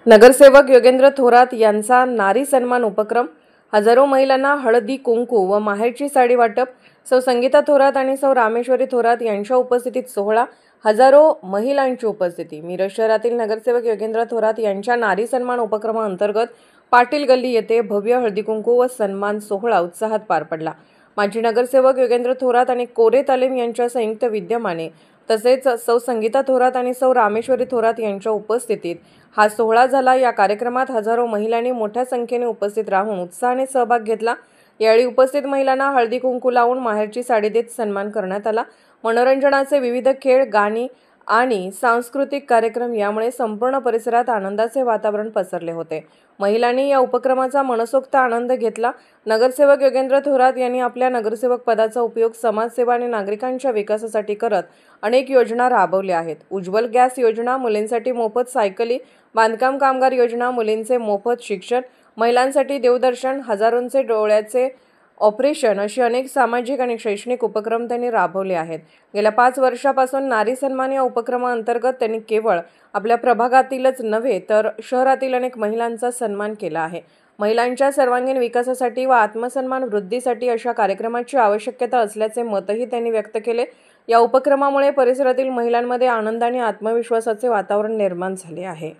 नगरसेवक योगेंद्र थोरात यांचा नारी सन्मान उपक्रम, हजारो महिलांना हळदी कुंकू व माहेरची साडी वाटप, सौ संगीता थोरात आणि सौ रामेश्वरी थोरात यांच्या उपस्थितीत सोहळा, हजारो महिलांची उपस्थिती। मिरज शहरातील नगरसेवक योगेंद्र थोरात यांच्या नारी सन्मान उपक्रमाअंतर्गत पाटील गल्ली येथे भव्य हळदी कुंकू व सन्मान सोहळा उत्साहात पार पडला। माजी नगरसेवक योगेंद्र थोरात आणि कोरे तालीम यांच्या संयुक्त विद्यमाने तसेच सौ संगीता थोरात आणि सौ रामेश्वरी थोरात यांच्या उपस्थितीत हा सोहळा झाला। या कार्यक्रमात हजारो महिलांनी मोठ्या संख्येने उपस्थित राहून उत्साहाने सहभाग घेतला। यावेळी उपस्थित महिलांना हळदी कुंकू लावून माहेरची साडी देत सन्मान करण्यात आला। मनोरंजनाचे विविध खेळ, गाणी आणि सांस्कृतिक कार्यक्रम यामुळे संपूर्ण परिसरात आनंदाचे वातावरण पसरले होते। महिलांनी या उपक्रमाचा मनसोक्त आनंद घेतला। नगरसेवक योगेंद्र थोरात यांनी आपल्या नगरसेवक पदाचा उपयोग समाजसेवा आणि नागरिकांच्या विकासासाठी करत अनेक योजना राबवल्या आहेत। उज्ज्वल गॅस योजना, मुलींसाठी मोफत सायकली, बांधकाम कामगार योजना, मुलींचे मोफत शिक्षण, महिलांसाठी देवदर्शन, हजारोंचे डोळ्याचे ऑपरेशन अशी अनेक सामाजिक आणि शैक्षणिक उपक्रम त्यांनी राबवले आहेत। गेल्या 5 वर्षापासून नारी सन्मान या उपक्रमाअंतर्गत त्यांनी केवळ आपल्या प्रभागातीलच नव्हे तर शहरातील अनेक महिलांचा सन्मान केला आहे। महिलांच्या सर्वांगीण विकासासाठी व आत्मसन्मान वृद्धीसाठी अशा कार्यक्रमाची आवश्यकता असल्याचे मतही त्यांनी व्यक्त केले। या उपक्रमामुळे परिसरातील महिलांमध्ये आनंद आणि आत्मविश्वासाचे वातावरण निर्माण झाले आहे।